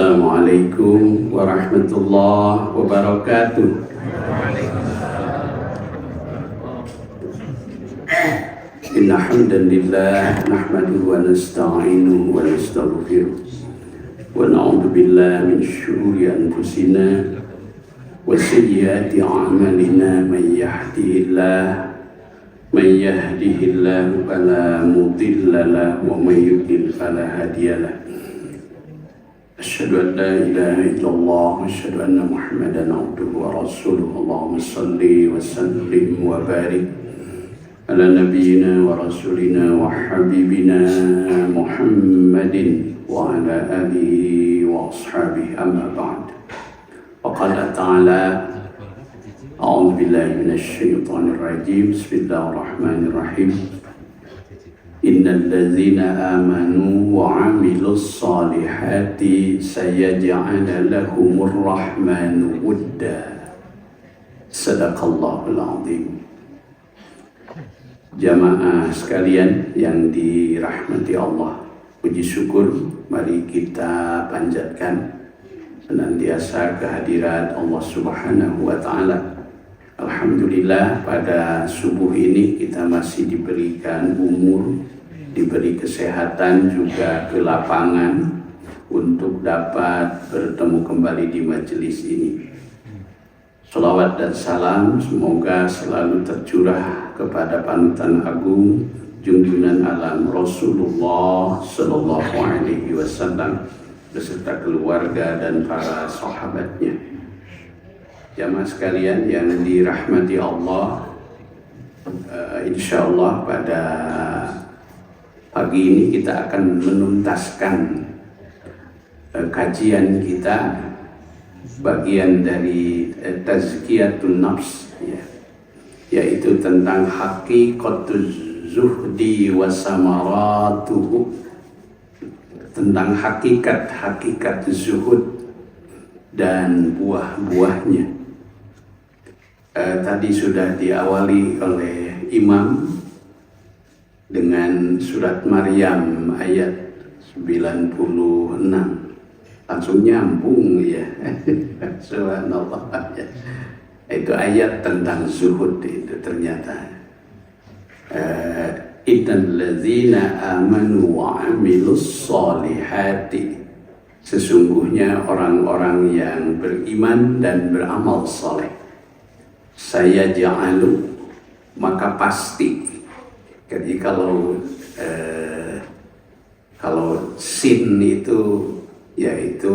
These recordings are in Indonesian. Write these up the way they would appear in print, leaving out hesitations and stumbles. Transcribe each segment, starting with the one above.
Assalamualaikum warahmatullahi wabarakatuh. Inna hamdalillah nahmaduhu wa nasta'inuhu wa nastaghfiruh wa na'udzu billahi min syururi anfusina wa sayyiati a'malina may yahdihillahu fala mudilla lahu wa may yudlil fala hadiya lahu. Asyhadu an la ilaha illallah wa asyhadu anna Muhammadan abduhu wa rasuluh. Allahumma shalli wa sallim wa barik ala nabiyyina wa rasulina wa habibina Muhammadin wa ala alihi wa ashabihi, amma ba'd. Wa qala ta'ala a'udzu billahi minasy syaithanir rajim. Bismillahirrahmanirrahim. Innal ladzina amanu wa 'amilus solihati sayaj'al lahumur rahmanu wudda. Shadaqallahul 'azim. Jamaah sekalian yang dirahmati Allah, puji syukur mari kita panjatkan senantiasa kehadirat Allah Subhanahu wa taala. Alhamdulillah, pada subuh ini kita masih diberikan umur, diberi kesehatan, juga kelapangan untuk dapat bertemu kembali di majelis ini. Salawat dan salam semoga selalu tercurah kepada panutan agung junjungan alam Rasulullah Sallallahu Alaihi Wasallam beserta keluarga dan para sahabatnya. Jamaah sekalian yang dirahmati Allah, insya Allah pada pagi ini kita akan menuntaskan kajian kita bagian dari tazkiyatun nafs, yaitu tentang haqiqatuz zuhdi wa samaratuhu, tentang hakikat zuhud dan buah-buahnya. Tadi sudah diawali oleh Imam dengan surat Maryam ayat 96. Langsung nyambung ya. Subhanallah ya. Itu ayat tentang zuhud itu ternyata. Innal ladzina amanu wa 'amilus solihati, sesungguhnya orang-orang yang beriman dan beramal soleh, saya ja'alu, maka pasti. Jadi kalau sin itu yaitu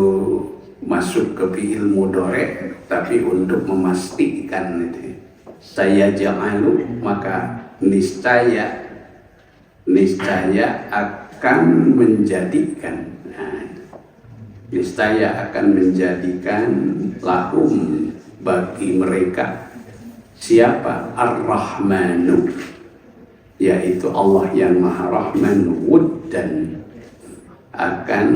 masuk ke fi'il mudhari' tapi untuk memastikan itu. Saya ja'alu, maka niscaya akan menjadikan. Niscaya akan menjadikan lahum, bagi mereka, siapa? Ar-Rahmanu, yaitu Allah yang Maha Rahman, wuddan, akan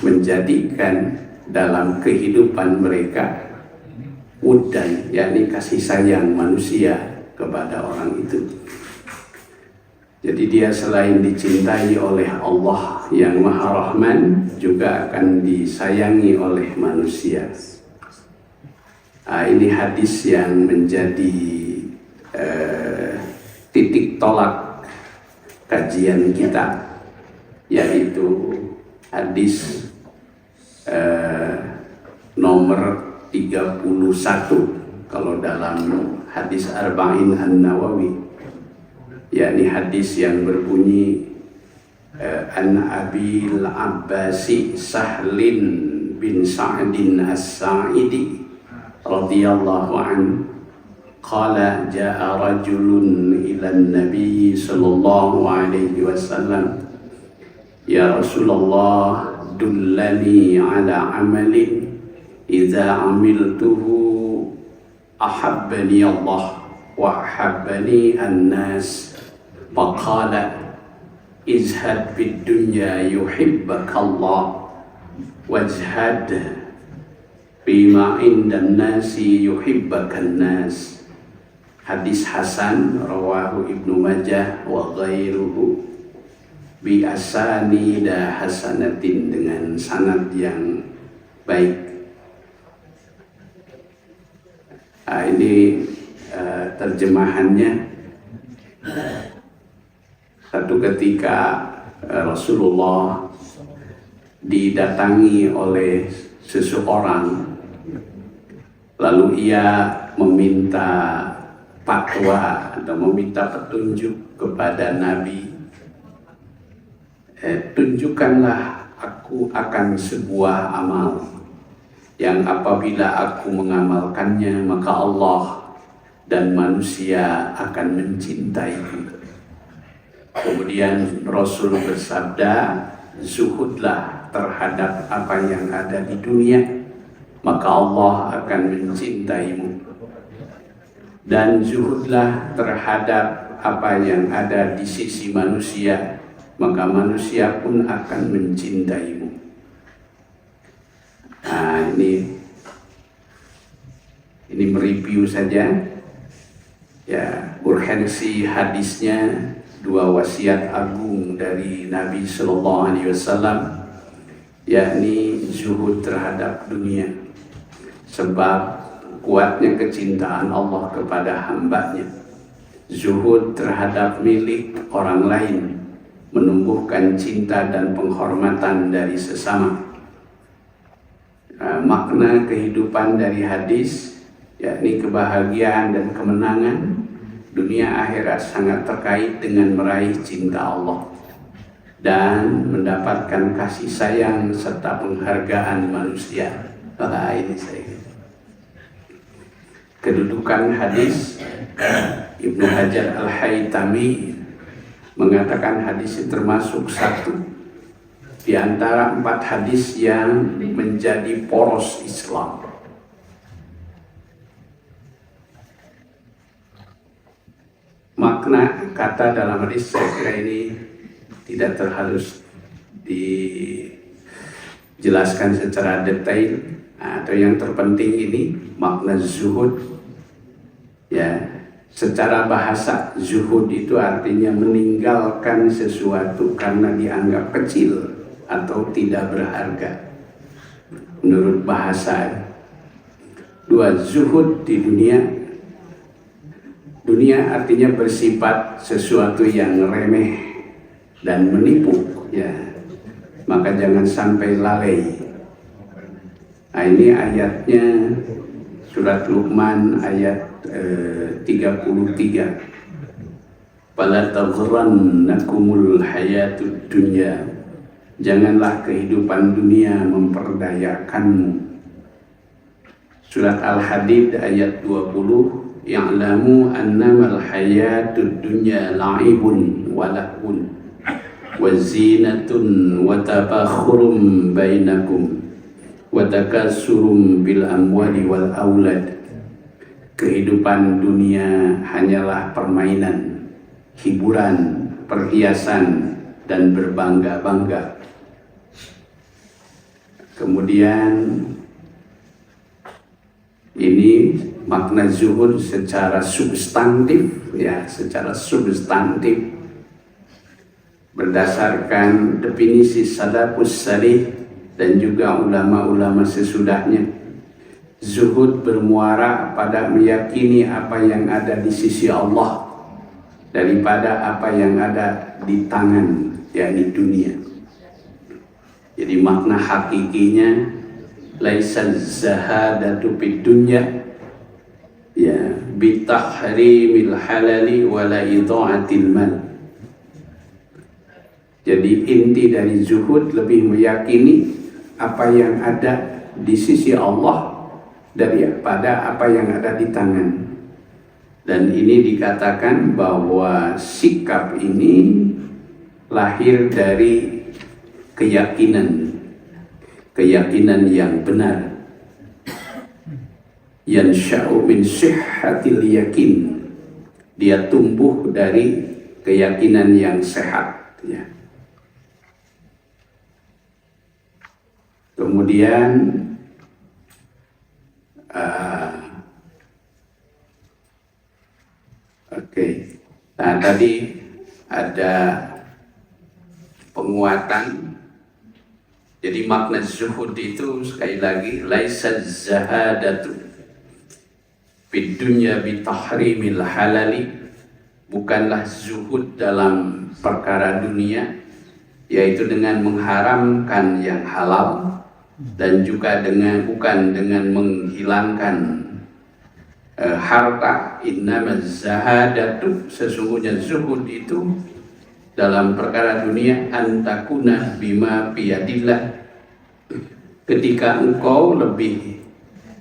menjadikan dalam kehidupan mereka wuddan, yakni kasih sayang manusia kepada orang itu. Jadi dia selain dicintai oleh Allah yang Maha Rahman, juga akan disayangi oleh manusia. Ini hadis yang menjadi titik tolak kajian kita, yaitu hadis nomor 31 kalau dalam hadis Arba'in An-Nawawi, yakni hadis yang berbunyi an Abil Abbasi Sahlin bin Sa'din As-Sa'idi radhiyallahu anhu qala jaa rajulun ila an-nabiy sallallahu alaihi wasallam, ya Rasulullah, dullani ala amalin idza amiltuhu ahabbani Allah wa ahabbani an-nas. Faqala izhad fid dunya yuhibbukallah wajhad bima indan nasi yuhibbakan nas. Hadis hasan rawahu Ibnu Majah wa ghairuhu bi asanida hasanatin, dengan sanad yang Baik, ini terjemahannya. Satu ketika Rasulullah didatangi oleh seseorang, lalu ia meminta fatwa atau meminta petunjuk kepada Nabi. Tunjukkanlah aku akan sebuah amal yang apabila aku mengamalkannya maka Allah dan manusia akan mencintaiku. Kemudian Rasul bersabda, zuhudlah terhadap apa yang ada di dunia, maka Allah akan mencintaimu. Dan zuhudlah terhadap apa yang ada di sisi manusia, maka manusia pun akan mencintaimu. Nah, ini mereview saja ya urgensi hadisnya, dua wasiat agung dari Nabi Sallallahu Alaihi Wasallam, yakni zuhud terhadap dunia, sebab kuatnya kecintaan Allah kepada hambanya. Zuhud terhadap milik orang lain menumbuhkan cinta dan penghormatan dari sesama. Makna kehidupan dari hadis yakni kebahagiaan dan kemenangan dunia akhirat sangat terkait dengan meraih cinta Allah dan mendapatkan kasih sayang serta penghargaan manusia. Ini saya. Kedudukan hadis, Ibnu Hajar Al-Haytami mengatakan hadis ini termasuk satu di antara 4 hadis yang menjadi poros Islam. Makna kata dalam hadis saya kira ini tidak terhalus dijelaskan secara detail, atau yang terpenting ini makna zuhud ya. Secara bahasa zuhud itu artinya meninggalkan sesuatu karena dianggap kecil atau tidak berharga menurut bahasa. 2, zuhud di dunia artinya bersifat sesuatu yang remeh dan menipu ya, maka jangan sampai lalai. Nah, ini ayatnya surat Luqman ayat 33. Fala taghrannakumul hayatud dunya, janganlah kehidupan dunia memperdayakanmu. Surat Al-Hadid ayat 20, ya'lamu annamal hayatud dunya la'ibun wa lahwun wa zinatun wa tabakhurun bainakum wa takassurum bil amwali wal aulad. Kehidupan dunia hanyalah permainan, hiburan, perhiasan, dan berbangga-bangga. Kemudian ini makna zuhud secara substantif ya, secara substantif berdasarkan definisi salafus salih dan juga ulama-ulama sesudahnya. Zuhud bermuara pada meyakini apa yang ada di sisi Allah daripada apa yang ada di tangan, yakni dunia. Jadi makna hakikinya laisa zahadatu fid dunya ya bitahrimil halali wala idha'atil mal. Jadi inti dari zuhud lebih meyakini apa yang ada di sisi Allah daripada apa yang ada di tangan. Dan ini dikatakan bahwa sikap ini lahir dari keyakinan yang benar. Yansha'u min sihhatil yakin, dia tumbuh dari keyakinan yang sehat ya. Kemudian nah tadi ada penguatan, Jadi makna zuhud itu sekali lagi laisa zahadatu fid dunya bi tahrimil halali, bukanlah zuhud dalam perkara dunia yaitu dengan mengharamkan yang halal, dan juga bukan dengan menghilangkan harta. Innamaz zahadatu, sesungguhnya zuhud itu dalam perkara dunia, antakuna bima biyadillah, ketika engkau lebih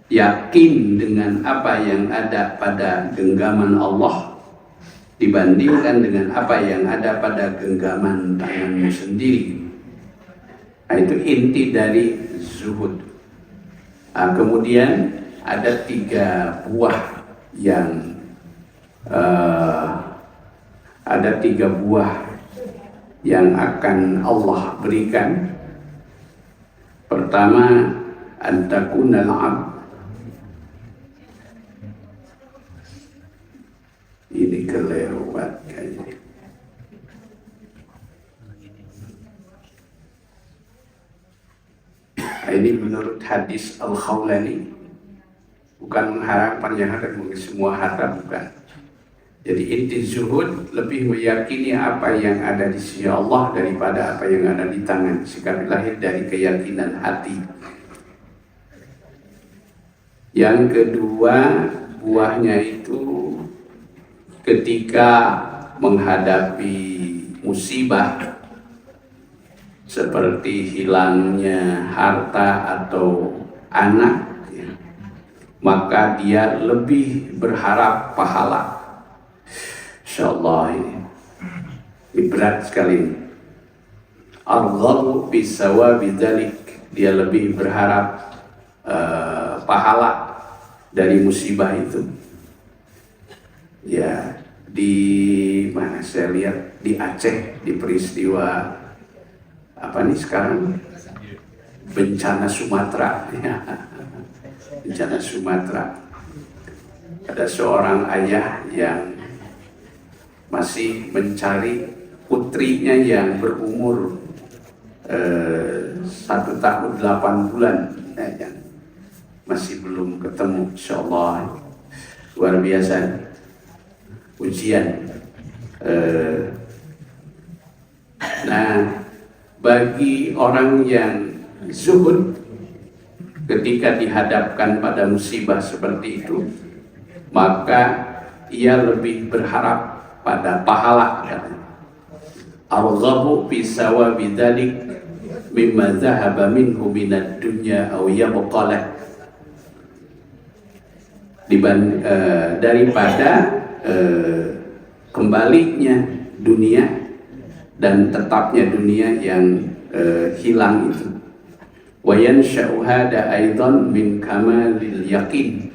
yakin dengan apa yang ada pada genggaman Allah dibandingkan dengan apa yang ada pada genggaman tanganmu sendiri. Nah, itu inti dari zuhud. Nah, kemudian ada 3 buah yang akan Allah berikan. Pertama, antakunal abd, ini kelewat kayaknya. Ini menurut hadis Al-Khawlani, bukan mengharapkan yang ada semua harta, bukan. Jadi inti zuhud lebih meyakini apa yang ada di sisi Allah daripada apa yang ada di tangan. Sikap lahir dari keyakinan hati. Yang kedua, buahnya itu ketika menghadapi musibah seperti hilangnya harta atau anak, ya, maka dia lebih berharap pahala. Insyaallah ini berat sekali. Arghabu bisawabi dzalik, dia lebih berharap pahala dari musibah itu. Ya, di mana saya lihat di Aceh, di peristiwa apa nih sekarang, bencana Sumatera, ya. Bencana Sumatera, ada seorang ayah yang masih mencari putrinya yang berumur 1 tahun 8 bulan, yang masih belum ketemu. Insyaallah luar biasa ujian. Nah, bagi orang yang zuhud, ketika dihadapkan pada musibah seperti itu, maka ia lebih berharap pada pahala. Arghabu fi sawabi dzalik mimma dhahaba minhu minad dunya aw yabqalah, daripada kembalinya dunia dan tetapnya dunia yang hilang itu. Wa yansha'u hada aidan min kamalil yaqin,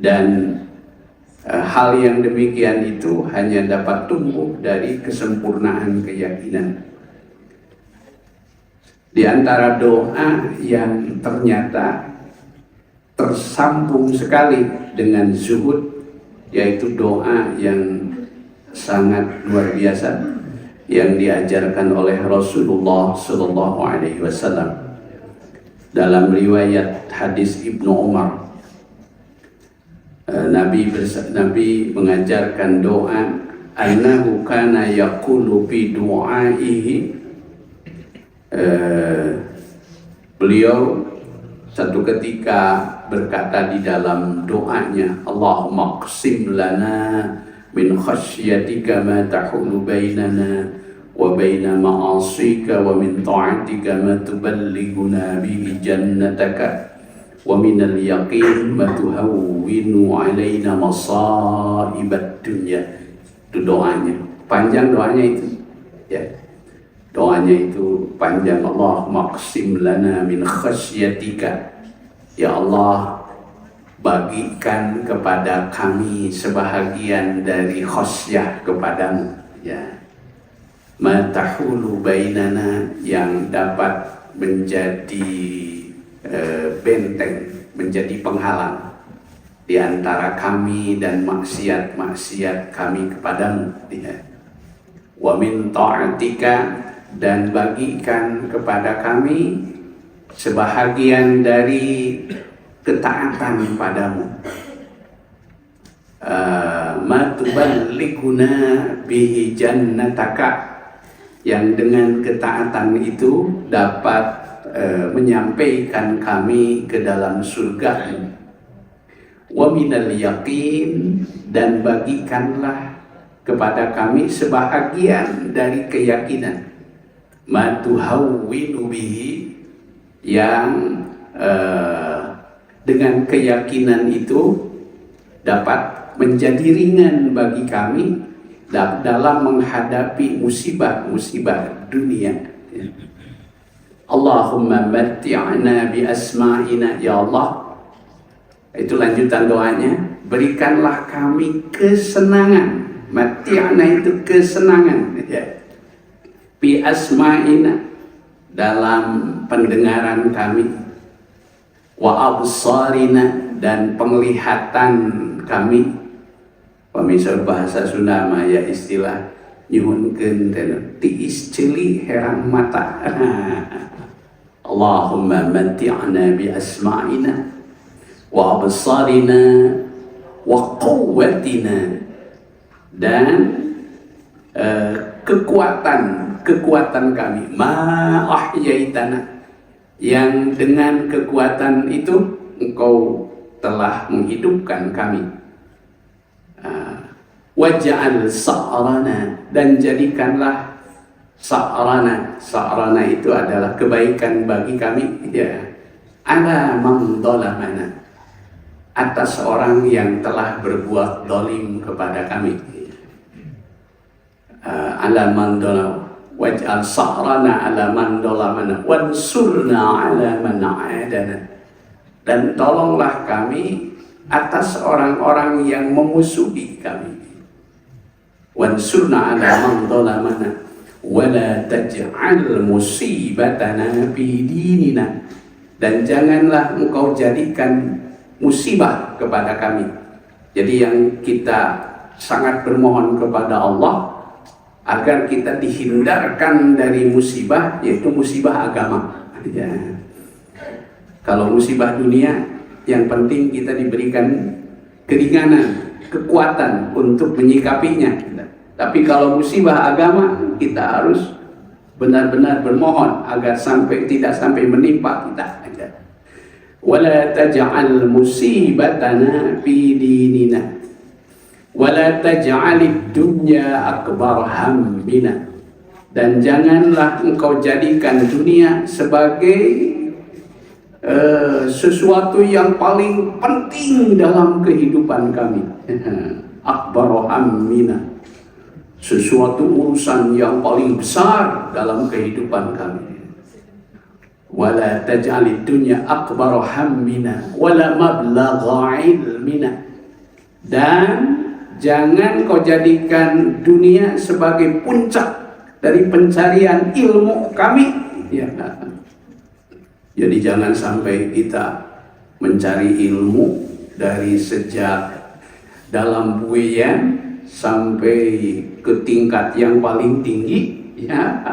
dan hal yang demikian itu hanya dapat tumbuh dari kesempurnaan keyakinan. Di antara doa yang ternyata tersambung sekali dengan zuhud, yaitu doa yang sangat luar biasa yang diajarkan oleh Rasulullah SAW dalam riwayat hadis Ibnu Umar. Nabi mengajarkan doa, annahu kana yaqulu fi du'aihi, beliau satu ketika berkata di dalam doanya, Allahumma qsim lana min khasyatika ma tahulu bainana wa baina ma'asika, wa min ta'atika ma tuballighuna bihi jannataka, wa minal yaqin ma tuhawwinu alaina masaibat dunya. Itu doanya, panjang doanya itu, ya. Doanya itu panjang. Allahumma qsim lana min khasyatika, ya Allah, bagikan kepada kami sebahagian dari khasyah kepadamu, ya. Ma tahulu bainana, yang dapat menjadi benteng, menjadi penghalang di antara kami dan maksiat-maksiat kami kepadamu, ya. Wa min ta'atika, dan bagikan kepada kami sebahagian dari ketaatan padamu. Ma tuballighuna bihi jannataka, yang dengan ketaatan itu dapat menyampaikan kami ke dalam surga. Wa minal yaqin, dan bagikanlah kepada kami sebahagian dari keyakinan. Ma tuhawwinu bihi, yang dengan keyakinan itu dapat menjadi ringan bagi kami dalam menghadapi musibah-musibah dunia. Allahumma matti'na bi asma'ina, ya Allah. Itu lanjutan doanya, berikanlah kami kesenangan. Matti'na itu kesenangan, ya. Bi asma'ina, dalam pendengaran kami. Wa absarina, dan penglihatan kami. Pemirsa bahasa Sunda maya istilah nyuhunkeun tiis ceuli herang mata. Allahumma matti'na bi asma'ina wa absarina wa quwwatina, dan kekuatan kami, ma ahyaitana, yang dengan kekuatan itu Engkau telah menghidupkan kami. Waj'al sa'rana, dan jadikanlah sa'rana itu adalah kebaikan bagi kami, ya, ala man dhalamana, atas orang yang telah berbuat zalim kepada kami. Ala man dhalam, waj'al sa'rana ala man dhalamana wansurna ala man a'adana, dan tolonglah kami atas orang-orang yang memusuhi kami. Wansurna ala man dhalamana wala taj'al musibatana fi dinina, dan janganlah Engkau jadikan musibah kepada kami. Jadi yang kita sangat bermohon kepada Allah agar kita dihindarkan dari musibah, yaitu musibah agama, ya. Kalau musibah dunia, yang penting kita diberikan keringanan, kekuatan untuk menyikapinya. Tapi kalau musibah agama, kita harus benar-benar bermohon agar tidak sampai menimpa kita. Wala taj'al musibatana fi dinina wala taj'alid dunya akbar hammina, dan janganlah Engkau jadikan dunia sebagai sesuatu yang paling penting dalam kehidupan kami. Akbar hammina, sesuatu urusan yang paling besar dalam kehidupan kami. Wala taj'alid dunya akbar hammina wala mablagha ilmina, dan jangan kau jadikan dunia sebagai puncak dari pencarian ilmu kami, ya. Jadi jangan sampai kita mencari ilmu dari sejak dalam buayan sampai ke tingkat yang paling tinggi, ya.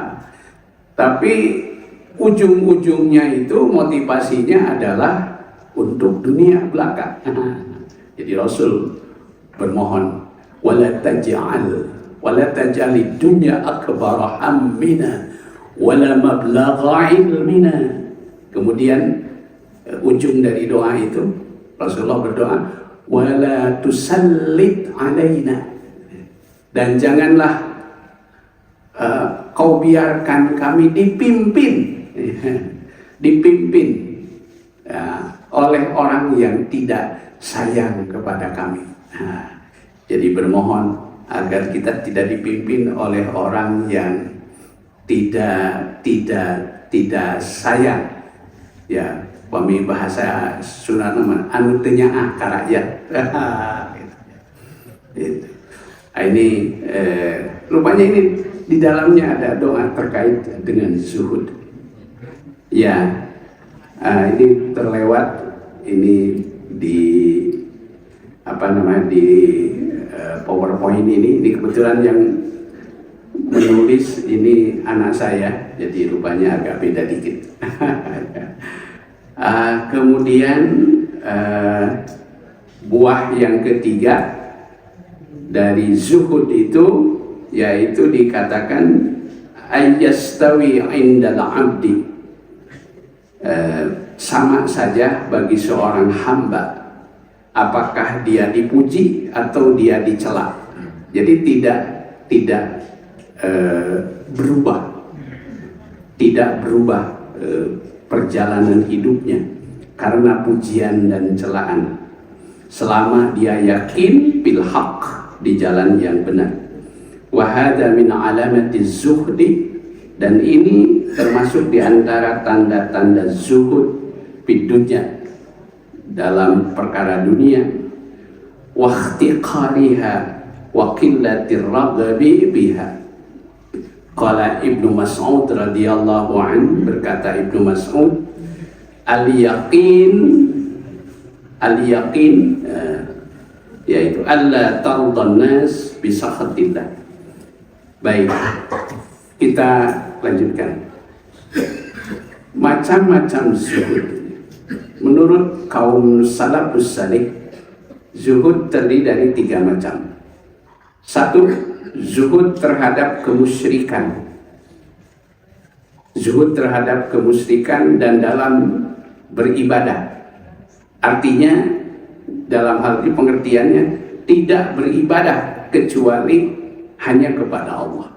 Tapi ujung-ujungnya itu motivasinya adalah untuk dunia belaka. Jadi Rasul bermohon, wala taj'alid dunya akbar hammina wala mablagha ilmina. Kemudian ujung dari doa itu Rasulullah berdoa, wala tusallit alaina, dan janganlah kau biarkan kami dipimpin oleh orang yang tidak sayang kepada kami. Jadi bermohon agar kita tidak dipimpin oleh orang yang tidak sayang, ya. Kami bahasa Sunda nama anu teu nyaah ka rakyat. Gitu. Ini rupanya ini di dalamnya ada doa terkait dengan zuhud. Ya, ini terlewat ini di di PowerPoint ini kebetulan yang menulis ini anak saya, jadi rupanya agak beda dikit. Kemudian buah yang ketiga dari zuhud itu yaitu dikatakan ayyastawi indal abdi, sama saja bagi seorang hamba apakah dia dipuji atau dia dicela. Jadi tidak berubah perjalanan hidupnya karena pujian dan celaan, selama dia yakin bil haq, di jalan yang benar. Wa hadza min alamati zuhdi, dan ini termasuk di antara tanda-tanda zuhud di dunya, dalam perkara dunia. Wa ihtiqariha wa qillatir raghabi biha. Qala Ibnu Mas'ud radhiyallahu anhu, berkata Ibnu Mas'ud, al-yaqin yaitu alla tardhan nas bi sakhatillah. Baik, kita lanjutkan. Macam-macam zuhud. Menurut kaum salafus salih, zuhud terdiri dari 3 macam. 1, zuhud terhadap kemusyrikan. Zuhud terhadap kemusyrikan dan dalam beribadah. Artinya dalam hal ini pengertiannya tidak beribadah kecuali hanya kepada Allah.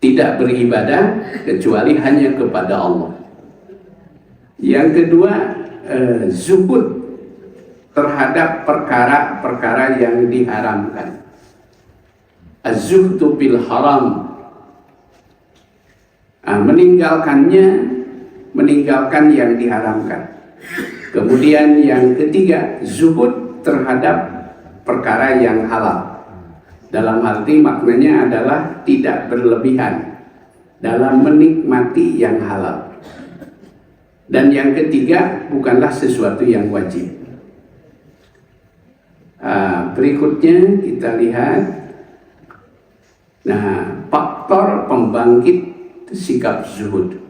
Tidak beribadah kecuali hanya kepada Allah. Yang kedua, zuhud terhadap perkara-perkara yang diharamkan. Az-zuhdu bil haram, meninggalkan yang diharamkan. Kemudian yang ketiga, zuhud terhadap perkara yang halal. Dalam hal ini maknanya adalah tidak berlebihan dalam menikmati yang halal. Dan yang ketiga, bukanlah sesuatu yang wajib. Berikutnya kita lihat, faktor pembangkit sikap zuhud.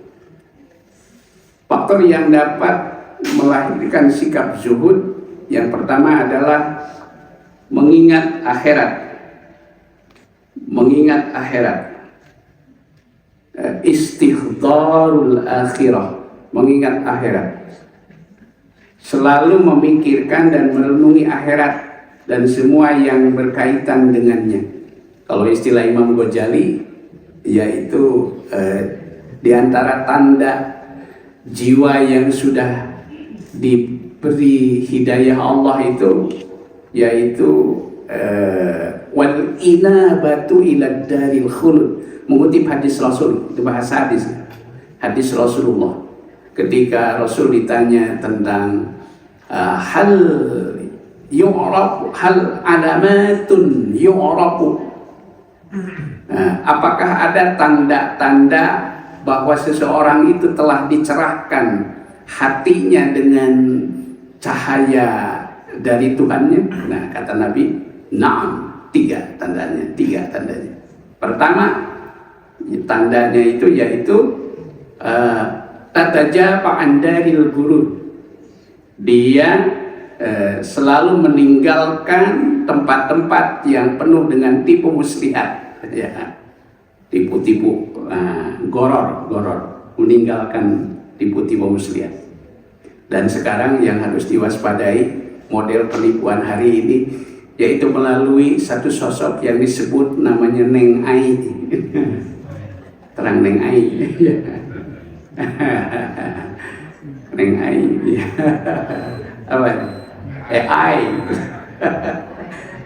Faktor yang dapat melahirkan sikap zuhud yang pertama adalah mengingat akhirat. Istihdharul akhirah, mengingat akhirat. Selalu memikirkan dan merenungi akhirat dan semua yang berkaitan dengannya. Kalau istilah Imam Ghazali, yaitu di antara tanda jiwa yang sudah diberi hidayah Allah itu, yaitu wal inabatu ila daril khulud, mengutip hadis Rasul, itu bahasa hadis Rasulullah. Ketika Rasul ditanya tentang hal alamatun yu'rafu, apakah ada tanda-tanda bahwa seseorang itu telah dicerahkan hatinya dengan cahaya dari Tuhannya? Nah, kata Nabi, na'am, 3 tandanya. Pertama, tandanya itu yaitu tatajaba an daril ghurur. Dia selalu meninggalkan tempat-tempat yang penuh dengan tipu muslihat, ya, tipu-tipu, goror, meninggalkan tipu-tipu muslihat. Dan sekarang yang harus diwaspadai model penipuan hari ini, yaitu melalui satu sosok yang disebut namanya Neng Ai. Terang Neng Ai. Neng Ai. Apa? AI.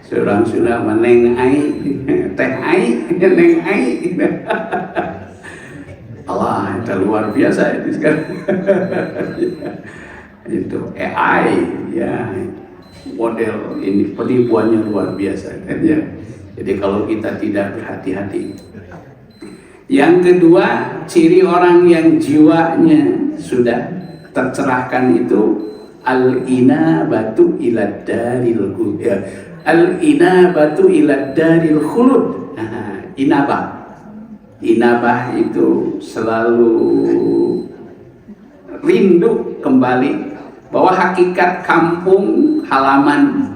Seorang sudah meneng ai, teh ai, neng ai. Allah, itu luar biasa itu sekarang. Itu AI, ya, model ini penipuannya luar biasa, kan ya. Jadi kalau kita tidak berhati-hati. Yang kedua, ciri orang yang jiwanya sudah tercerahkan itu al-inabatu ila daril khulud. Al-inabatu ila daril khulud. Inabah itu selalu rindu kembali bahwa hakikat kampung halaman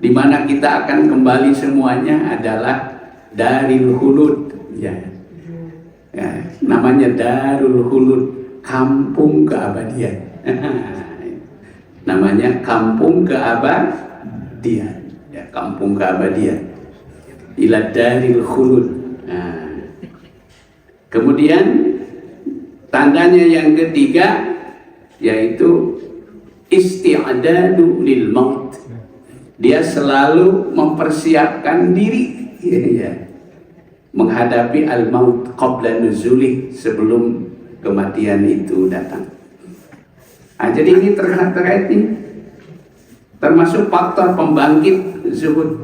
di mana kita akan kembali semuanya adalah Darul Khulud, ya. Ya, namanya Darul Khulud, kampung keabadian. Namanya kampung keabadian, ya, kampung keabadian. Ila Darul Khulud. Nah, kemudian tandanya yang ketiga yaitu isti'dadu lil maut. Dia selalu mempersiapkan diri, ya, menghadapi al-maut qabla nuzuli, sebelum kematian itu datang. Nah, jadi ini terkait ini termasuk faktor pembangkit zuhud,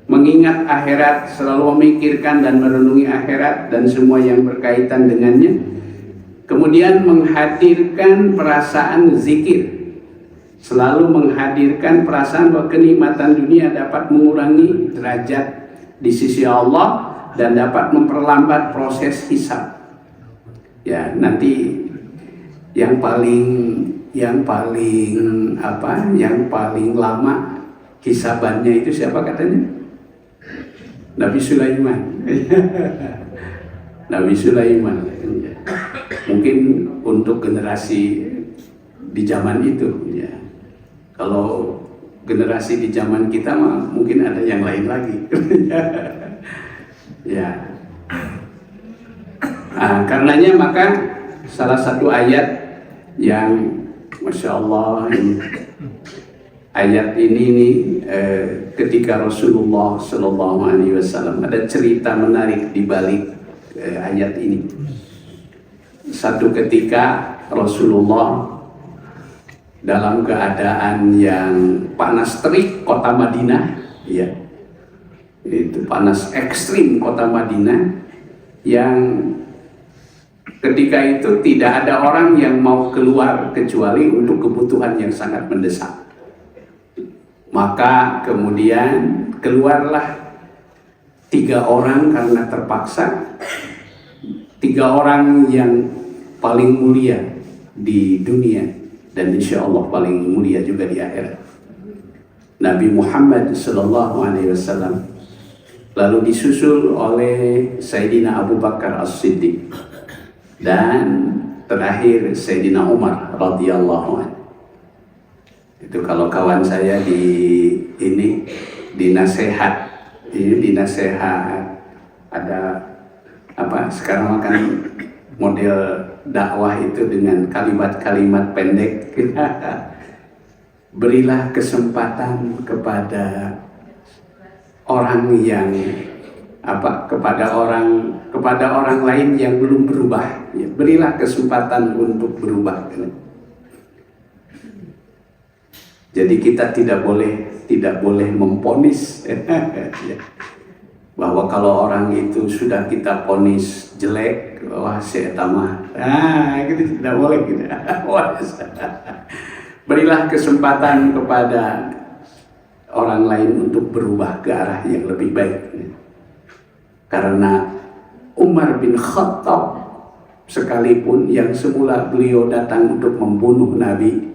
mengingat akhirat, selalu memikirkan dan merenungi akhirat dan semua yang berkaitan dengannya. Kemudian menghadirkan perasaan zikir, selalu menghadirkan perasaan bahwa kenikmatan dunia dapat mengurangi derajat di sisi Allah dan dapat memperlambat proses hisab. Ya, nanti yang paling lama hisabannya itu siapa katanya? Nabi Sulaiman. Nabi Sulaiman. Mungkin untuk generasi di zaman itu, ya. Kalau generasi di zaman kita mah mungkin ada yang lain lagi. Ya. Nah, karenanya maka salah satu ayat yang Masya Allah, ayat ini ketika Rasulullah Shallallahu Alaihi Wasallam, ada cerita menarik di balik ayat ini. Satu ketika Rasulullah dalam keadaan yang panas terik kota Madinah, ya, itu panas ekstrim kota Madinah, yang ketika itu tidak ada orang yang mau keluar kecuali untuk kebutuhan yang sangat mendesak. Maka kemudian keluarlah 3 orang karena terpaksa, 3 orang yang paling mulia di dunia dan insya Allah paling mulia juga di akhirat. Nabi Muhammad Sallallahu Alaihi Wasallam, lalu disusul oleh Sayyidina Abu Bakar As-Siddiq, dan terakhir Sayyidina Umar radhiyallahu anhu. Itu kalau kawan saya di nasihat ada apa sekarang kan model dakwah itu dengan kalimat-kalimat pendek. Berilah kesempatan kepada orang yang kepada orang lain yang belum berubah, ya, berilah kesempatan untuk berubah. Jadi kita tidak boleh memponis bahwa kalau orang itu sudah kita ponis jelek, wah si eta mah, gitu tidak boleh gitu. Berilah kesempatan kepada orang lain untuk berubah ke arah yang lebih baik. Karena Umar bin Khattab sekalipun yang semula beliau datang untuk membunuh Nabi,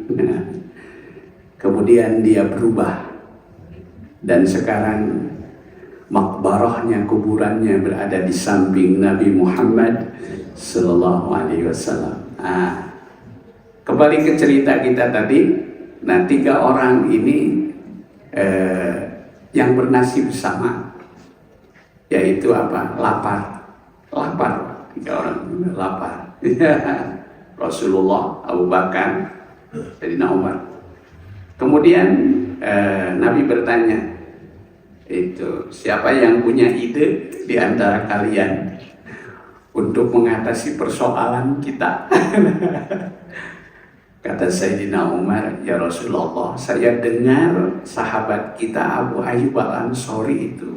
kemudian dia berubah dan sekarang makbarahnya, kuburannya berada di samping Nabi Muhammad Sallallahu Alaihi Wasallam. Kembali ke cerita kita tadi. Nah, 3 orang ini yang bernasib sama, yaitu apa? Lapar. 3 orang lapar. Rasulullah, Abu Bakar, Sayyidina Umar. Kemudian Nabi bertanya, itu siapa yang punya ide di antara kalian untuk mengatasi persoalan kita? Kata Sayyidina Umar, ya Rasulullah, saya dengar sahabat kita Abu Ayyub Al-Ansari itu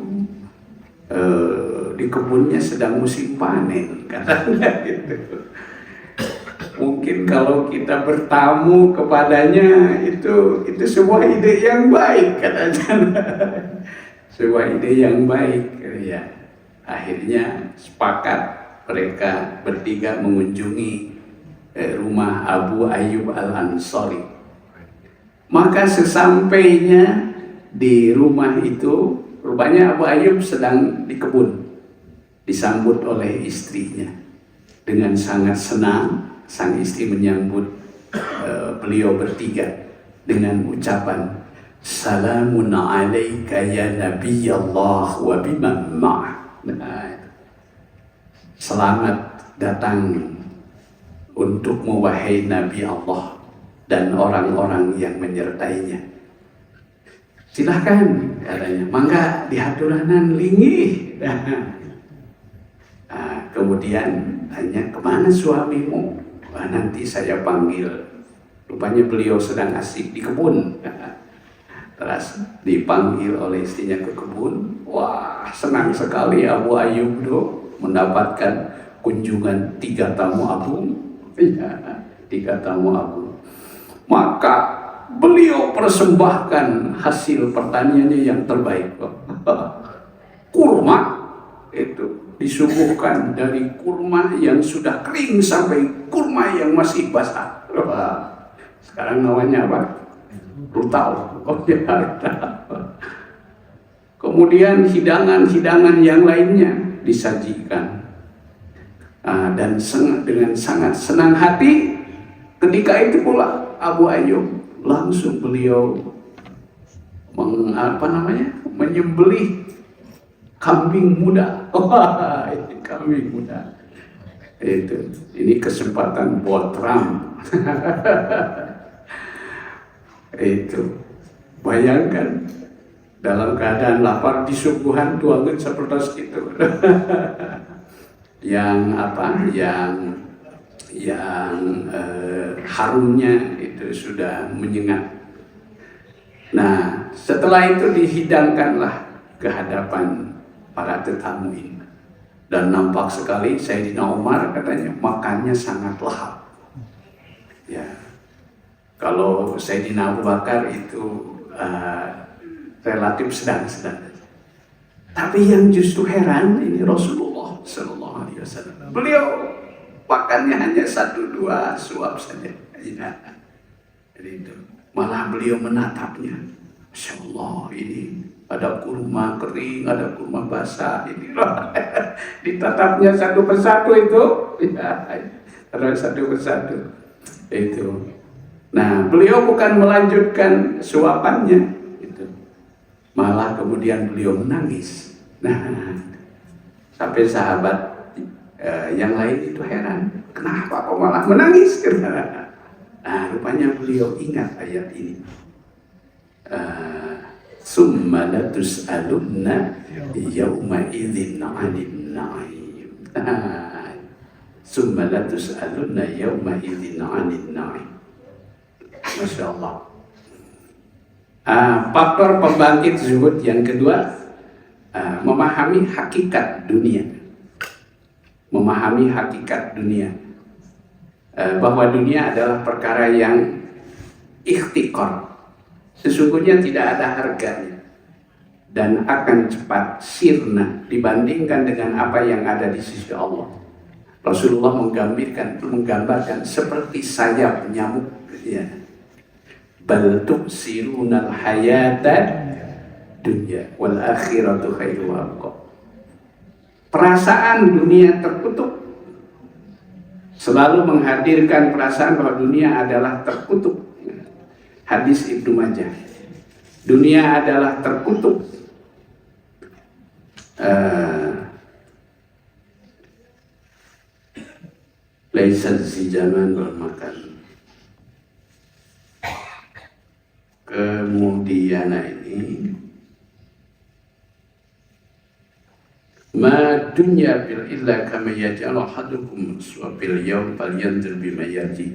di kebunnya sedang musim panen, katanya gitu. Mungkin kalau kita bertamu kepadanya itu sebuah ide yang baik, katanya. Sebuah ide yang baik, ya. Akhirnya sepakat mereka bertiga mengunjungi rumah Abu Ayyub Al-Ansari. Maka sesampainya di rumah itu, rupanya Abu Ayyub sedang di kebun, disambut oleh istrinya dengan sangat senang. Sang istri menyambut beliau bertiga dengan ucapan, "Salamun alaika ya Nabi Allah wa biman ma'ah." Selamat datang untukmu wahai Nabi Allah dan orang-orang yang menyertainya. Silahkan, katanya, mangga dihaturanan linggih. Kemudian tanya, kemana suamimu? Wah, nanti saya panggil. Rupanya beliau sedang asik di kebun. Terus dipanggil oleh istrinya ke kebun. Wah, senang sekali Abu Ayyub itu mendapatkan kunjungan 3 tamu agung. 3 tamu agung. Maka beliau persembahkan hasil pertaniannya yang terbaik. Kurma itu disuguhkan dari kurma yang sudah kering sampai kurma yang masih basah. Sekarang namanya apa? Rutau. Kemudian hidangan-hidangan yang lainnya disajikan. Dan dengan sangat senang hati ketika itu pula Abu Ayyub langsung beliau menyembelih kambing muda. Kambing muda. Ini kesempatan buat Trump. Bayangkan dalam keadaan lapar disuguhan tuangan seperti itu. yang harumnya itu sudah menyengat. Nah, setelah itu dihidangkanlah ke hadapan para tetamu ini. Dan nampak sekali Sayyidina Umar katanya makannya sangat lahap. Ya. Kalau Sayyidina Abu Bakar itu relatif sedang-sedang. Tapi yang justru heran ini Rasulullah Sallallahu Alaihi Wasallam. Beliau makannya hanya 1-2 suap saja. Ya. Jadi itu. Malah beliau menatapnya. Masya Allah, ini ada kurma kering, ada kurma basah. Ini ditatapnya satu persatu itu. Ya, terus satu persatu. Itu. Nah, beliau bukan melanjutkan suapannya. Itu. Malah kemudian beliau menangis. Nah, sampai sahabat yang lain itu heran. Kenapa kok malah menangis? Nah, rupanya beliau ingat ayat ini. Summa latus'alunna yawma idzin 'anil na'im. Summa latus'alunna yawma idzin 'anil na'im. Masya Allah. Faktor pembangkit zuhud yang kedua, memahami hakikat dunia. Memahami hakikat dunia. Bahwa dunia adalah perkara yang ikhtikar. Sesungguhnya tidak ada harganya dan akan cepat sirna dibandingkan dengan apa yang ada di sisi Allah. Rasulullah menggambarkan seperti sayap nyamuk. Ya. Bal tu'sirunal hayatad dunya wal akhiratu khairu wa abqa. Perasaan dunia terkutuk selalu menghadirkan perasaan bahwa dunia adalah terkutuk. Hadis Ibnu Majah. Dunia adalah terkutuk. Laisa si zaman bermakan. Kemudian ini ma dunya bil illa kama yaj'alu ahadukum suwabil yawm falyanzur bima yarji.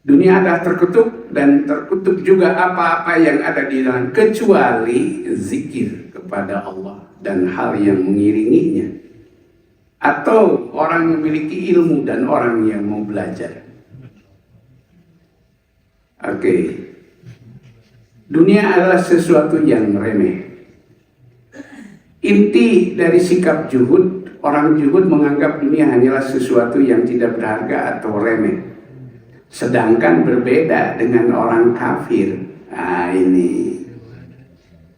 Dunia adalah terkutuk dan terkutuk juga apa-apa yang ada di dalam kecuali zikir kepada Allah dan hal yang mengiringinya atau orang yang memiliki ilmu dan orang yang mau belajar. Oke. Dunia adalah sesuatu yang remeh. Inti dari sikap zuhud, Orang zuhud menganggap dunia hanyalah sesuatu yang tidak berharga atau remeh. Sedangkan berbeda dengan orang kafir. Nah ini.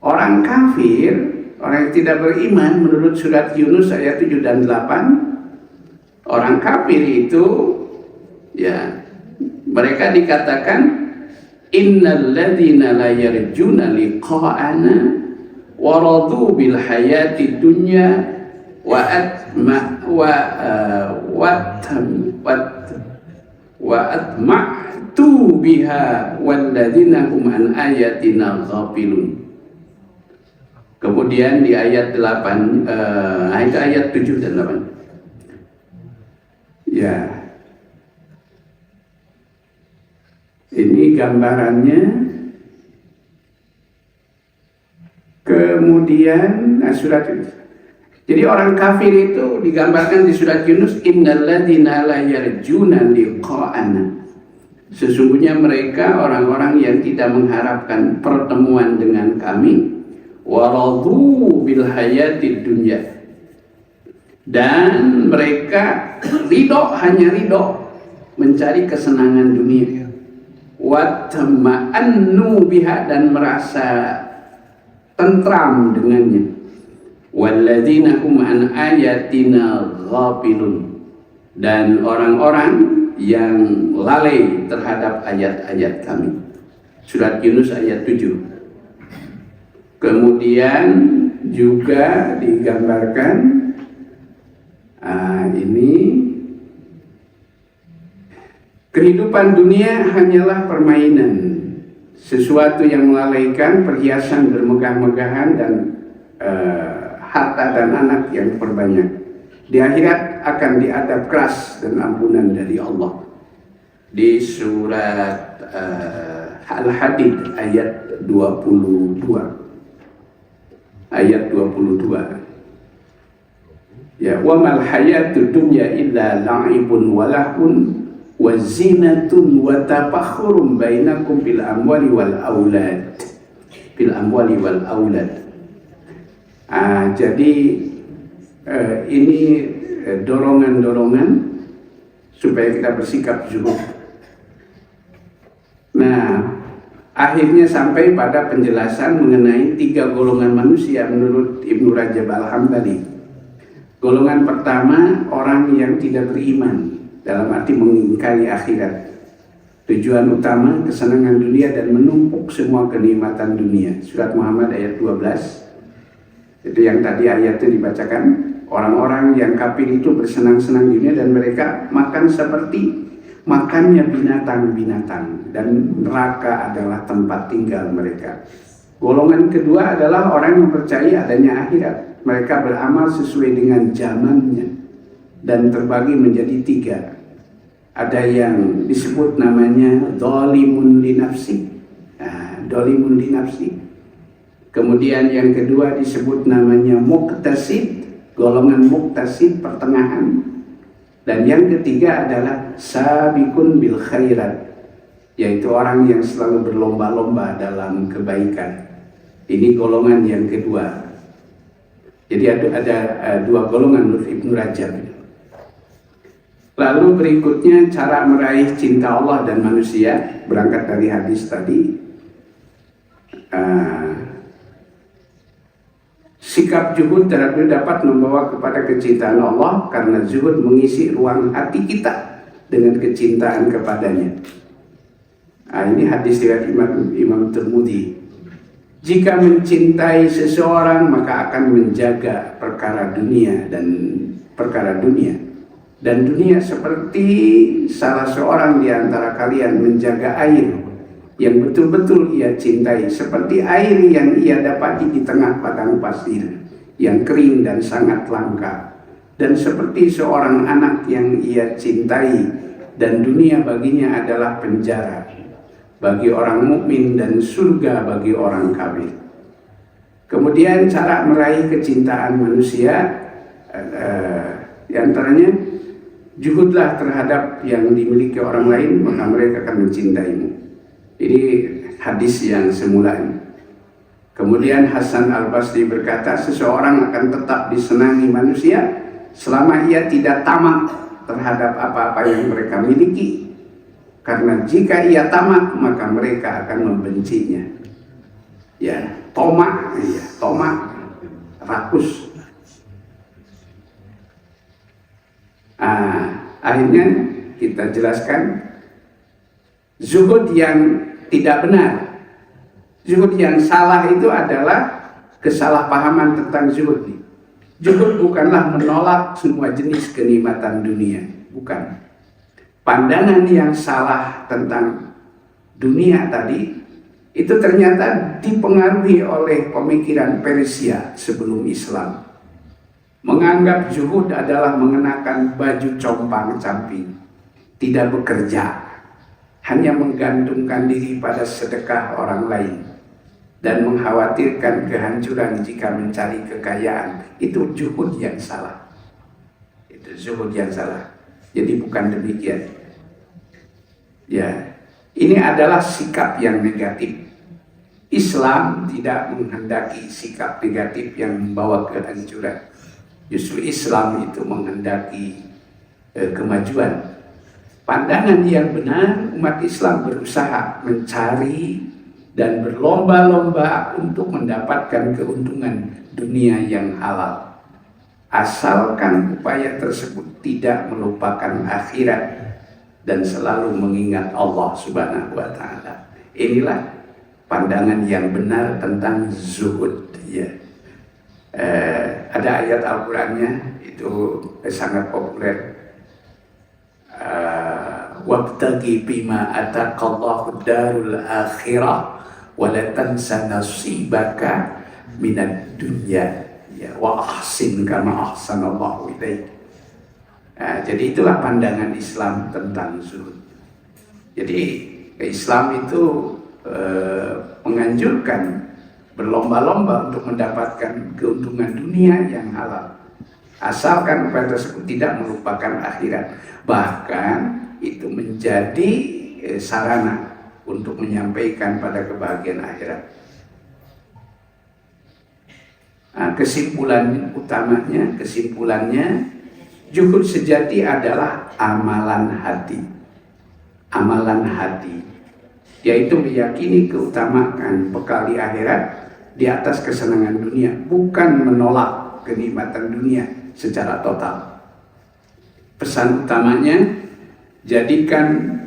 Orang kafir, orang yang tidak beriman menurut surat Yunus ayat 7 dan 8. Orang kafir itu, ya, mereka dikatakan innal ladzina la yarjuna liqa'ana wa radu bil hayati dunya wa atma'tu biha walladzina hum an ayatina ghafilun. Kemudian di ayat 8 itu ayat 7 dan 8. Ya. Ini gambarannya. Kemudian surat itu. Jadi orang kafir itu digambarkan di surat Yunus, innalladzina la yarjuna liqa'ana. Sesungguhnya mereka orang-orang yang tidak mengharapkan pertemuan dengan kami, waradu bil hayatid dunya. Dan mereka hanya ridho mencari kesenangan dunia. Watma'annu biha, dan merasa tentram dengannya. Walladzina hum an ayatina ghafilun, dan orang-orang yang lalai terhadap ayat-ayat kami. Surat Yunus ayat 7. Kemudian juga digambarkan ini kehidupan dunia hanyalah permainan, sesuatu yang melalaikan, perhiasan bermegah-megahan dan harta dan anak yang berbanyak. Di akhirat akan diadab keras dan ampunan dari Allah. Di surat Al-Hadid ayat 22. Ayat 22. Ya, wa mal hayatud dunya illa la'ibun wa lahun wa zinatun wa tafakhurun bainakum bil amwali wal aulad. Bil amwali wal aulad. Jadi ini dorongan-dorongan supaya kita bersikap zuhud. Nah, akhirnya sampai pada penjelasan mengenai 3 golongan manusia menurut Ibnu Rajab Al-Hambali. Golongan pertama, orang yang tidak beriman, dalam arti mengingkari akhirat. Tujuan utama kesenangan dunia dan menumpuk semua kenikmatan dunia. Surat Muhammad ayat 12. Itu yang tadi ayatnya dibacakan. Orang-orang yang kafir itu bersenang-senang dunia dan mereka makan seperti makannya binatang-binatang, dan neraka adalah tempat tinggal mereka. Golongan kedua adalah orang yang percaya adanya akhirat. Mereka beramal sesuai dengan zamannya dan terbagi menjadi 3. Ada yang disebut namanya dzalimun li nafsi. Dzalimun li nafsi. Kemudian yang kedua disebut namanya muqtasid, golongan muqtasid pertengahan. Dan yang ketiga adalah sabiqun bil khairat, yaitu orang yang selalu berlomba-lomba dalam kebaikan. Ini golongan yang kedua. Jadi ada 2 golongan menurut Ibnu Rajab. Lalu berikutnya cara meraih cinta Allah dan manusia, berangkat dari hadis tadi. Sikap zuhud dapat membawa kepada kecintaan Allah, karena zuhud mengisi ruang hati kita dengan kecintaan kepadanya. Ini hadis dari Imam Tirmidzi. Jika mencintai seseorang maka akan menjaga perkara dunia. Dan dunia seperti salah seorang di antara kalian menjaga air yang betul-betul ia cintai, seperti air yang ia dapati di tengah padang pasir yang kering dan sangat langka, dan seperti seorang anak yang ia cintai, dan dunia baginya adalah penjara bagi orang mukmin dan surga bagi orang kafir. Kemudian cara meraih kecintaan manusia, di antaranya zuhudlah terhadap yang dimiliki orang lain, maka mereka akan mencintaimu. Ini hadis yang semula ini. Kemudian Hasan Al-Basri berkata, seseorang akan tetap disenangi manusia selama ia tidak tamak terhadap apa-apa yang mereka miliki. Karena jika ia tamak, maka mereka akan membencinya. Ya, tomak, rakus. Akhirnya kita jelaskan zuhud yang tidak benar. Zuhud yang salah itu adalah kesalahpahaman tentang zuhud. Zuhud bukanlah menolak semua jenis kenikmatan dunia, bukan. Pandangan yang salah tentang dunia tadi itu ternyata dipengaruhi oleh pemikiran Persia sebelum Islam. Menganggap zuhud adalah mengenakan baju compang-camping, tidak bekerja, hanya menggantungkan diri pada sedekah orang lain, dan mengkhawatirkan kehancuran jika mencari kekayaan. Itu zuhud yang salah. Itu zuhud yang salah. Jadi bukan demikian. Ya, ini adalah sikap yang negatif. Islam tidak menghendaki sikap negatif yang membawa kehancuran. Justru Islam itu menghendaki kemajuan. Pandangan yang benar, umat Islam berusaha mencari dan berlomba-lomba untuk mendapatkan keuntungan dunia yang halal. Asalkan upaya tersebut tidak melupakan akhirat dan selalu mengingat Allah Subhanahu wa Ta'ala. Inilah pandangan yang benar tentang zuhud. Ya. Ada ayat Al-Qurannya itu sangat populer. Wabtaghi bima ataqallahu darul akhirah wa la tansa nasibaka minad dunya ya wa ahsin kama ahsanallahu ilaik. Jadi itulah pandangan Islam tentang zuhud. Jadi Islam itu menganjurkan berlomba-lomba untuk mendapatkan keuntungan dunia yang halal, asalkan upaya tersebut tidak melupakan akhirat. Bahkan itu menjadi sarana untuk menyampaikan pada kebahagiaan akhirat. Kesimpulannya, zuhud sejati adalah amalan hati. Amalan hati, yaitu meyakini keutamaan bekal di akhirat di atas kesenangan dunia, bukan menolak kenikmatan dunia secara total. Pesan utamanya, jadikan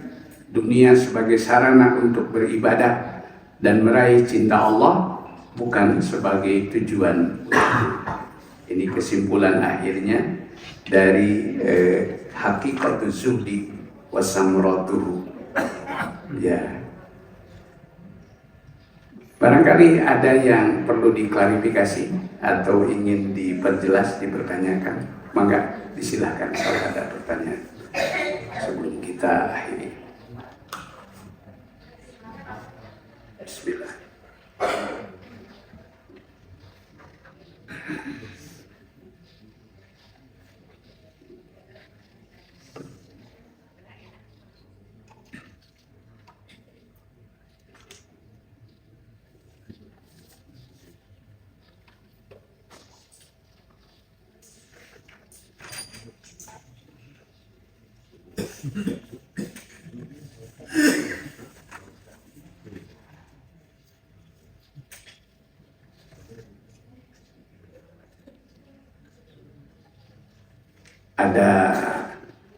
dunia sebagai sarana untuk beribadah dan meraih cinta Allah, bukan sebagai tujuan. Ini kesimpulan akhirnya dari Haqiqatuz Zuhdi wa Samratuhu. Ya. Barangkali ada yang perlu diklarifikasi atau ingin diperjelas, dipertanyakan. Maka disilahkan kalau ada pertanyaan sebelum kita akhiri. Bismillah.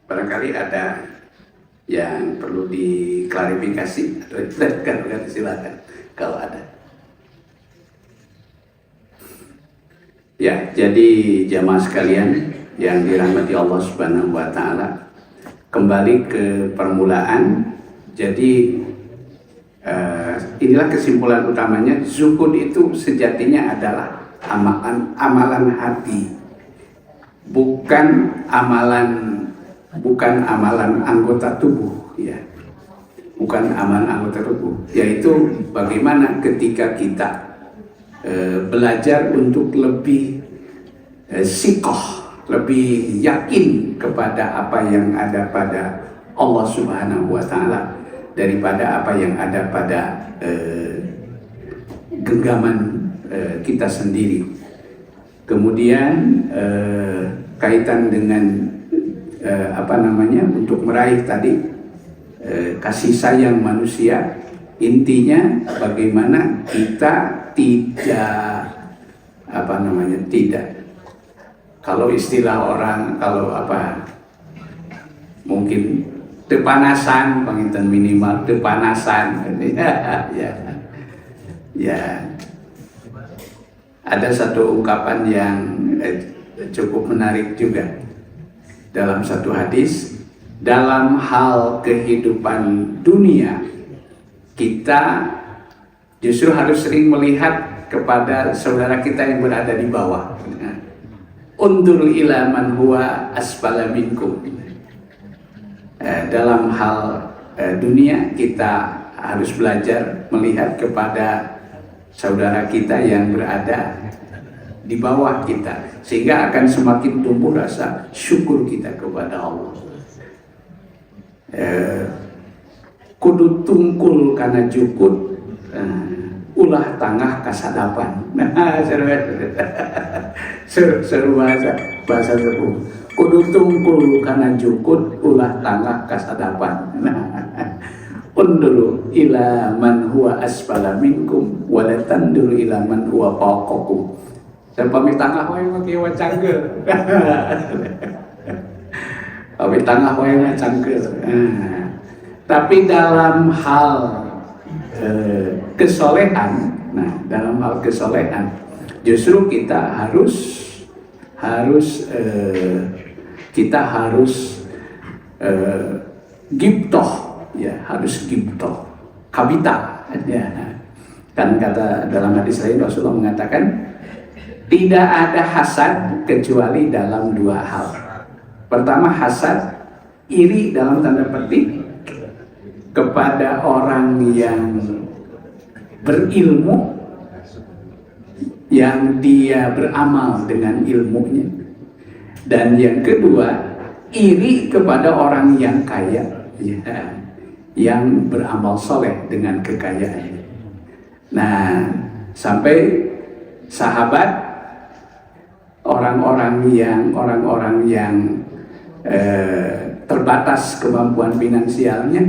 Barangkali ada yang perlu diklarifikasi atau dijelaskan, silakan kalau ada. Ya, jadi jamaah sekalian yang dirahmati Allah Subhanahu wa Ta'ala, kembali ke permulaan. Jadi inilah kesimpulan utamanya, zuhud itu sejatinya adalah amalan hati, bukan amalan anggota tubuh, ya, bukan amalan anggota tubuh. Yaitu bagaimana ketika kita belajar untuk lebih sikoh, lebih yakin kepada apa yang ada pada Allah Subhanahu wa Ta'ala daripada apa yang ada pada genggaman kita sendiri. Kemudian kaitan dengan untuk meraih tadi kasih sayang manusia. Intinya bagaimana kita tidak kalau istilah orang mungkin tepanasan, penginten minimal tepanasan. Ya. Ada satu ungkapan yang cukup menarik juga dalam satu hadis. Dalam hal kehidupan dunia, kita justru harus sering melihat kepada saudara kita yang berada di bawah. Undur ila man huwa asfala minkum. Dalam hal dunia, kita harus belajar melihat kepada saudara kita yang berada di bawah kita, sehingga akan semakin tumbuh rasa syukur kita kepada Allah. Kudu tungkul kana jukut, ulah tangah kasadapan. Seru bahasa sepuh. Kudu tungkul kana jukut, ulah tangah kasadapan. Unduru ila man huwa asfala minkum, wala tanduru ila man huwa fawqakum. Dan pamit tangah wae make wacanggeul. Pamit tangah wae wacanggeul. Tapi dalam hal kesolehan, dalam hal kesolehan justru kita harus gibtoh, ya, harus gibtoh, kabita, ya. Kan kata dalam hadis lain Rasulullah mengatakan tidak ada hasad kecuali dalam dua hal. Pertama, hasad, iri dalam tanda petik kepada orang yang berilmu, yang dia beramal dengan ilmunya. Dan yang kedua, iri kepada orang yang kaya, ya, yang beramal soleh dengan kekayaan. Nah, sampai sahabat, orang-orang yang terbatas kemampuan finansialnya,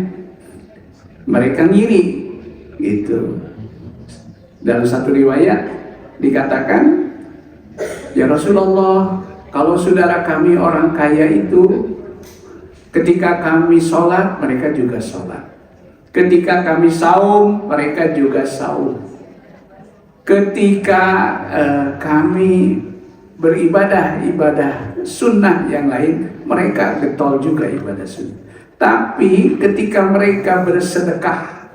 mereka ngiri, gitu. Dalam satu riwayat dikatakan, ya Rasulullah, kalau saudara kami orang kaya itu, ketika kami sholat, mereka juga sholat. Ketika kami saum, mereka juga saum. Ketika kami beribadah, ibadah sunnah yang lain, mereka getol juga ibadah sunnah. Tapi ketika mereka bersedekah,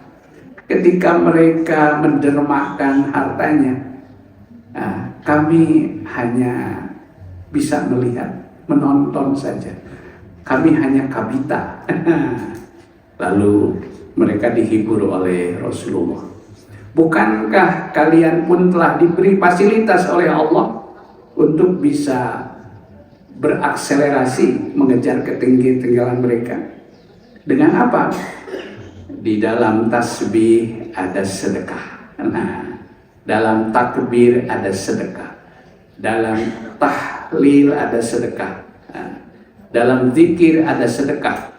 ketika mereka mendermakan hartanya, kami hanya bisa melihat, menonton saja. Kami hanya kabita. Lalu mereka dihibur oleh Rasulullah. Bukankah kalian pun telah diberi fasilitas oleh Allah untuk bisa berakselerasi mengejar ketinggian mereka? Dengan apa? Di dalam tasbih ada sedekah. Dalam takbir ada sedekah. Dalam tahlil ada sedekah. Dalam zikir ada sedekah.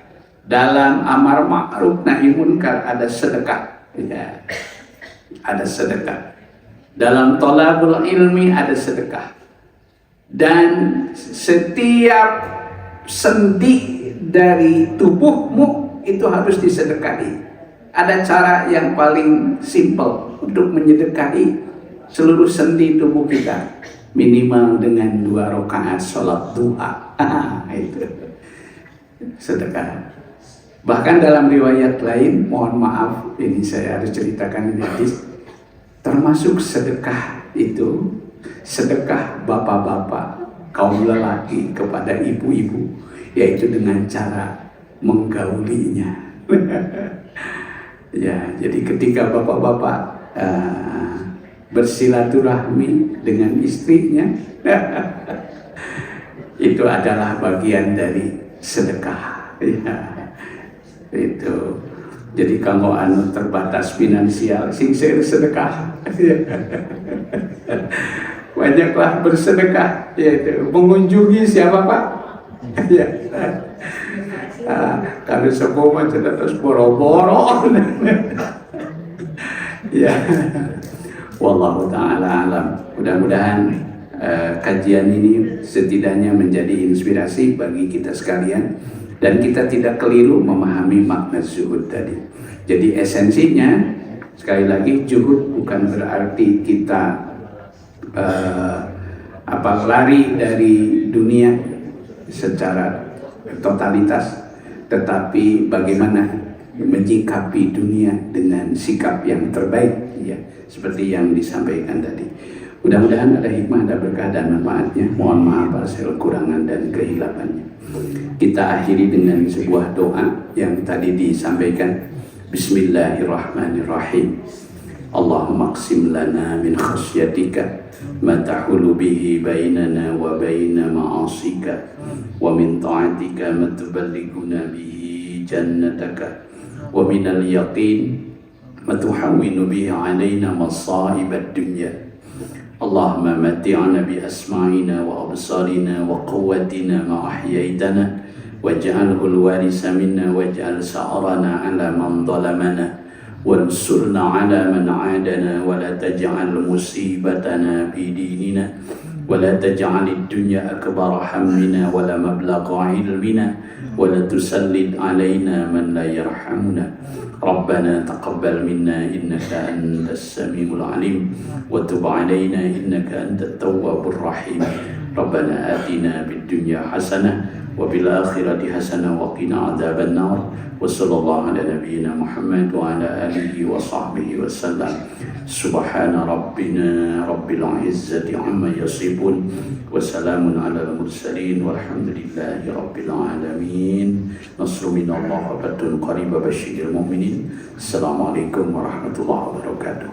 Dalam amar ma'ruf nahi munkar ada sedekah. Ya, ada sedekah. Dalam thalabul ilmi ada sedekah. Dan setiap sendi dari tubuhmu itu harus disedekahi. Ada cara yang paling simpel untuk menyedekahi seluruh sendi tubuh kita, minimal dengan 2 rakaat sholat duha. Itu sedekah. Bahkan dalam riwayat lain, mohon maaf, ini saya harus ceritakan ini hadis, termasuk sedekah itu, sedekah bapak-bapak, kaum lelaki kepada ibu-ibu, yaitu dengan cara menggaulinya. Ya, jadi ketika bapak-bapak bersilaturahmi dengan istrinya, itu adalah bagian dari sedekah. Ya, itu. Jadi kalau anu terbatas finansial, sing sedekah. banyaklah bersedekah, yaitu mengunjungi siapa Pak? Ya. Kalau sepuh macam terus boro-boro. Ya. Wallahu taala alam. Mudah-mudahan kajian ini setidaknya menjadi inspirasi bagi kita sekalian dan kita tidak keliru memahami makna zuhud tadi. Jadi esensinya sekali lagi, zuhud bukan berarti kita lari dari dunia secara totalitas, tetapi bagaimana menyikapi dunia dengan sikap yang terbaik, ya, seperti yang disampaikan tadi. Mudah-mudahan ada hikmah, ada berkah dan manfaatnya. Mohon maaf atas kekurangan dan kehilafannya. Kita akhiri dengan sebuah doa yang tadi disampaikan. Bismillahirrahmanirrahim. Allahumma qsim lana min khasyatika ma tahulu bihi bainana wa baina ma'asika wa min ta'atika ma tuballighuna bihi jannataka wa min al-yaqin ma tuhawwinu bihi alaina masa'ib ad-dunya. Allahumma mati'na bi asma'ina wa absarina wa quwwatina ma ahyaytana waj'alhu al-warisa minna waj'al sa'rana 'ala man zalamana وانصرنا على من عادنا ولا تجعل مصيبتنا في ديننا ولا تجعل الدنيا أكبر همنا ولا مبلغ علمنا ولا تسلط علينا من لا يرحمنا ربنا تقبل منا إنك أنت السميع العليم وتب علينا إنك أنت التواب الرحيم ربنا آتنا في الدنيا حسنة وفي الآخرة حسنة وقنا عذاب النار وصلى الله على نبينا محمد وعلى آله وصحبه وسلم سبحان ربنا رب العزة عما يصفون وسلام على المرسلين والحمد لله رب العالمين نصر من الله وفتح قريب بشير المؤمنين السلام عليكم ورحمة الله وبركاته.